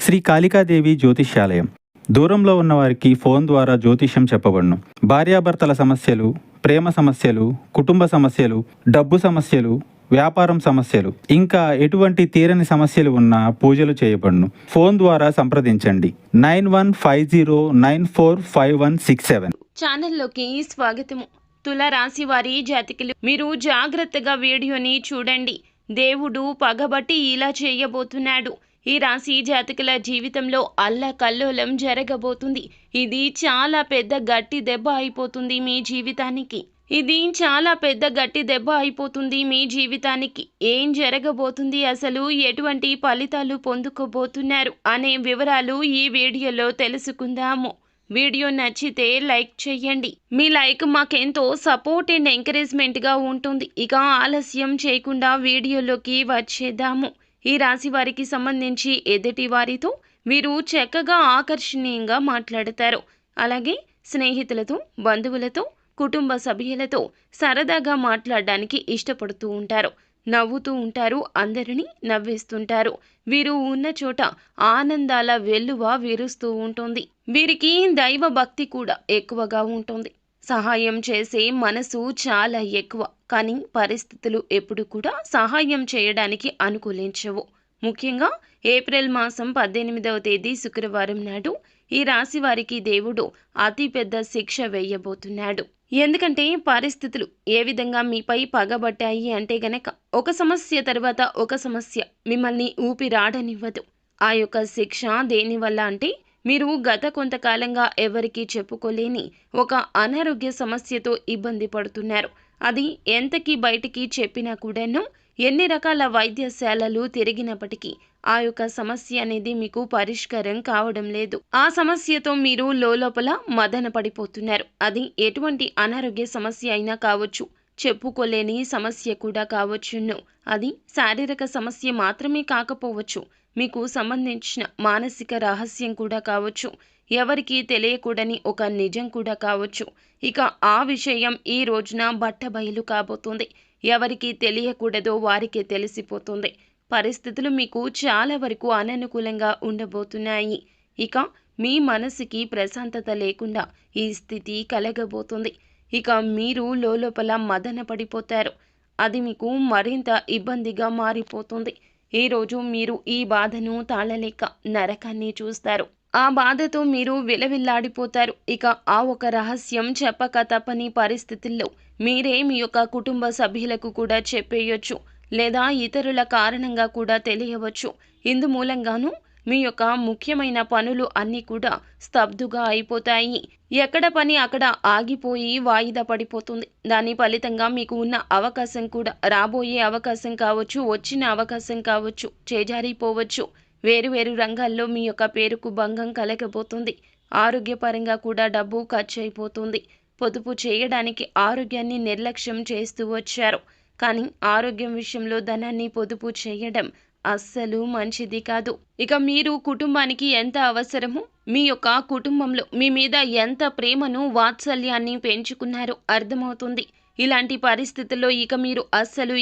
శ్రీ కాళికాదేవి జ్యోతిష్యాలయం. దూరంలో ఉన్నవారికి ఫోన్ ద్వారా జ్యోతిష్యం చెప్పబడును. భార్యాభర్తల సమస్యలు, ప్రేమ సమస్యలు, కుటుంబ సమస్యలు, డబ్బు సమస్యలు, వ్యాపారం సమస్యలు, ఇంకా ఎటువంటి తీరని సమస్యలు ఉన్నా పూజలు చేయబడును. ఫోన్ ద్వారా సంప్రదించండి 9150945167. ఛానల్లోకి స్వాగతము. తుల రాశి వారి జాతకులు, మీరు జాగ్రత్తగా వీడియోని చూడండి. దేవుడు పగబట్టి ఇలా చేయబోతున్నాడు. ఈ రాశి జాతకుల జీవితంలో అల్లకల్లోలం జరగబోతుంది. ఇది చాలా పెద్ద గట్టి దెబ్బ అయిపోతుంది మీ జీవితానికి. మీ జీవితానికి ఏం జరగబోతుంది, అసలు ఎటువంటి ఫలితాలు పొందుకోబోతున్నారు అనే వివరాలు ఈ వీడియోలో తెలుసుకుందాము. వీడియో నచ్చితే లైక్ చేయండి. మీ లైక్ మాకెంతో సపోర్ట్ అండ్ ఎంకరేజ్మెంట్గా ఉంటుంది. ఇక ఆలస్యం చేయకుండా వీడియోలోకి వచ్చేద్దాము. ఈ రాశి వారికి సంబంధించి ఎదుటి వారితో వీరు చక్కగా ఆకర్షణీయంగా మాట్లాడతారు. అలాగే స్నేహితులతో, బంధువులతో, కుటుంబ సభ్యులతో సరదాగా మాట్లాడడానికి ఇష్టపడుతూ ఉంటారు. నవ్వుతూ ఉంటారు, అందరినీ నవ్విస్తుంటారు. వీరు ఉన్న చోట ఆనందాల వెల్లువ విరుస్తూ ఉంటుంది. వీరికి దైవ భక్తి కూడా ఎక్కువగా ఉంటుంది. సహాయం చేసే మనసు చాలా ఎక్కువ. కానీ పరిస్థితులు ఎప్పుడు కూడా సహాయం చేయడానికి అనుకూలించవు. ముఖ్యంగా ఏప్రిల్ మాసం 18వ తేదీ శుక్రవారం నాడు ఈ రాశి వారికి దేవుడు అతిపెద్ద శిక్ష వేయబోతున్నాడు. ఎందుకంటే పరిస్థితులు ఏ విధంగా మీపై పగబట్టాయి అంటే గనక, ఒక సమస్య తర్వాత ఒక సమస్య మిమ్మల్ని ఊపిరాడనివ్వదు. ఆ యొక్క శిక్ష దేనివల్ల అంటే, మీరు గత కొంతకాలంగా ఎవరికీ చెప్పుకోలేని ఒక అనారోగ్య సమస్యతో ఇబ్బంది పడుతున్నారు. అది ఎంతకీ బయటికి చెప్పినా కూడాను, ఎన్ని రకాల వైద్యశాలలు తిరిగినప్పటికీ ఆ యొక్క సమస్య అనేది మీకు పరిష్కారం కావడం లేదు. ఆ సమస్యతో మీరు లోపల మదన పడిపోతున్నారు. అది ఎటువంటి అనారోగ్య సమస్య అయినా కావచ్చు, చెప్పుకోలేని సమస్య కూడా కావచ్చును. అది శారీరక సమస్య మాత్రమే కాకపోవచ్చు, మీకు సంబంధించిన మానసిక రహస్యం కూడా కావచ్చు, ఎవరికీ తెలియకూడని ఒక నిజం కూడా కావచ్చు. ఇక ఆ విషయం ఈ రోజున బట్టబయలు కాబోతుంది. ఎవరికి తెలియకూడదో వారికే తెలిసిపోతుంది. పరిస్థితులు మీకు చాలా వరకు అననుకూలంగా ఉండబోతున్నాయి. ఇక మీ మనసుకి ప్రశాంతత లేకుండా ఈ స్థితి కలగబోతుంది. ఇక మీరు లోపల మదన పడిపోతారు. అది మీకు మరింత ఇబ్బందిగా మారిపోతుంది. ఈరోజు మీరు ఈ బాధను తాళలేక నరకాన్ని చూస్తారు. ఆ బాధతో మీరు విలవిల్లాడిపోతారు. ఇక ఆ ఒక రహస్యం చెప్పక తప్పని పరిస్థితుల్లో మీరే మీ యొక్క కుటుంబ సభ్యులకు కూడా చెప్పేయొచ్చు, లేదా ఇతరుల కారణంగా కూడా తెలియవచ్చు. ఇందు మూలంగానూ మీ యొక్క ముఖ్యమైన పనులు అన్నీ కూడా స్తబ్దుగా అయిపోతాయి. ఎక్కడ పని అక్కడ ఆగిపోయి వాయిదా పడిపోతుంది. దాని ఫలితంగా మీకు ఉన్న అవకాశం కూడా, రాబోయే అవకాశం కావచ్చు, వచ్చిన అవకాశం కావచ్చు, చేజారిపోవచ్చు. వేరువేరు రంగాల్లో మీ యొక్క పేరుకు భంగం కలగబోతుంది. ఆరోగ్యపరంగా కూడా డబ్బు ఖర్చు అయిపోతుంది. పొదుపు చేయడానికి ఆరోగ్యాన్ని నిర్లక్ష్యం చేస్తూ వచ్చారు. కానీ ఆరోగ్యం విషయంలో ధనాన్ని పొదుపు చేయడం అస్సలు మంచిది కాదు. ఇక మీరు కుటుంబానికి ఎంత అవసరమో, మీ యొక్క కుటుంబంలో మీ మీద ఎంత ప్రేమను, వాత్సల్యాన్ని పెంచుకున్నారో అర్థమవుతుంది. ఇలాంటి పరిస్థితుల్లో ఇక మీరు అస్సలు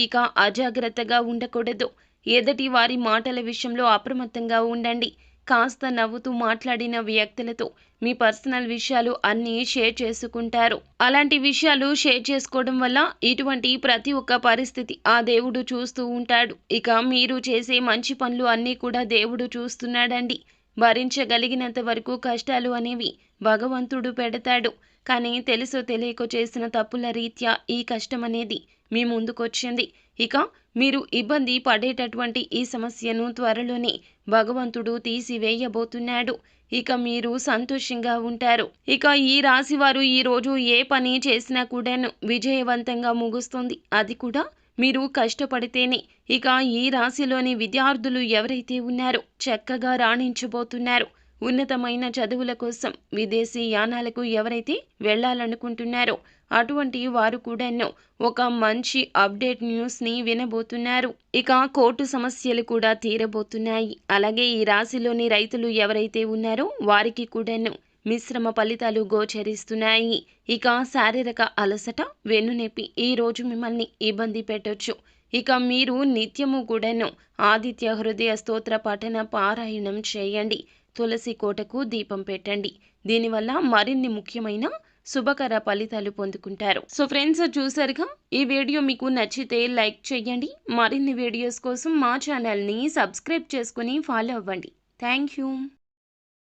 అజాగ్రత్తగా ఉండకూడదు. ఎదుటి వారి మాటల విషయంలో అప్రమత్తంగా ఉండండి. కాస్త నవ్వుతూ మాట్లాడిన వ్యక్తులతో మీ పర్సనల్ విషయాలు అన్నీ షేర్ చేసుకుంటారు. అలాంటి విషయాలు షేర్ చేసుకోవడం వల్ల ఇటువంటి ప్రతి ఒక్క పరిస్థితి ఆ దేవుడు చూస్తూ ఉంటాడు. ఇక మీరు చేసే మంచి పనులు అన్నీ కూడా దేవుడు చూస్తున్నాడండి. భరించగలిగినంత వరకు కష్టాలు అనేవి భగవంతుడు పెడతాడు. కానీ తెలుసో తెలియకో చేసిన తప్పుల రీత్యా ఈ కష్టం అనేది మీ ముందుకొచ్చింది. ఇక మీరు ఇబ్బంది పడేటటువంటి ఈ సమస్యను త్వరలోనే భగవంతుడు తీసివేయబోతున్నాడు. ఇక మీరు సంతోషంగా ఉంటారు. ఇక ఈ రాశివారు ఈరోజు ఏ పని చేసినా కూడాను విజయవంతంగా ముగుస్తుంది. అది కూడా మీరు కష్టపడితేనే. ఇక ఈ రాశిలోని విద్యార్థులు ఎవరైతే ఉన్నారో చక్కగా రాణించబోతున్నారు. ఉన్నతమైన చదువుల కోసం విదేశీ యానాలకు ఎవరైతే వెళ్ళాలనుకుంటున్నారో అటువంటి వారు కూడాను ఒక మంచి అప్డేట్ న్యూస్ని వినబోతున్నారు. ఇక కోర్టు సమస్యలు కూడా తీరబోతున్నాయి. అలాగే ఈ రాశిలోని రైతులు ఎవరైతే ఉన్నారో వారికి కూడాను మిశ్రమ ఫలితాలు గోచరిస్తున్నాయి. ఇక శారీరక అలసట, వెన్నునొప్పి ఈ రోజు మిమ్మల్ని ఇబ్బంది పెట్టొచ్చు. ఇక మీరు నిత్యము కూడాను ఆదిత్య హృదయ స్తోత్ర పఠన పారాయణం చేయండి. తులసి కోటకు దీపం పెట్టండి. దీనివల్ల మరిన్ని ముఖ్యమైన శుభకర ఫలితాలు పొందుకుంటారు. సో ఫ్రెండ్స్, చూసారుగా, ఈ వీడియో మీకు నచ్చితే లైక్ చేయండి. మరిన్ని వీడియోస్ కోసం మా ఛానల్ని సబ్స్క్రైబ్ చేసుకుని ఫాలో అవ్వండి. Thank you.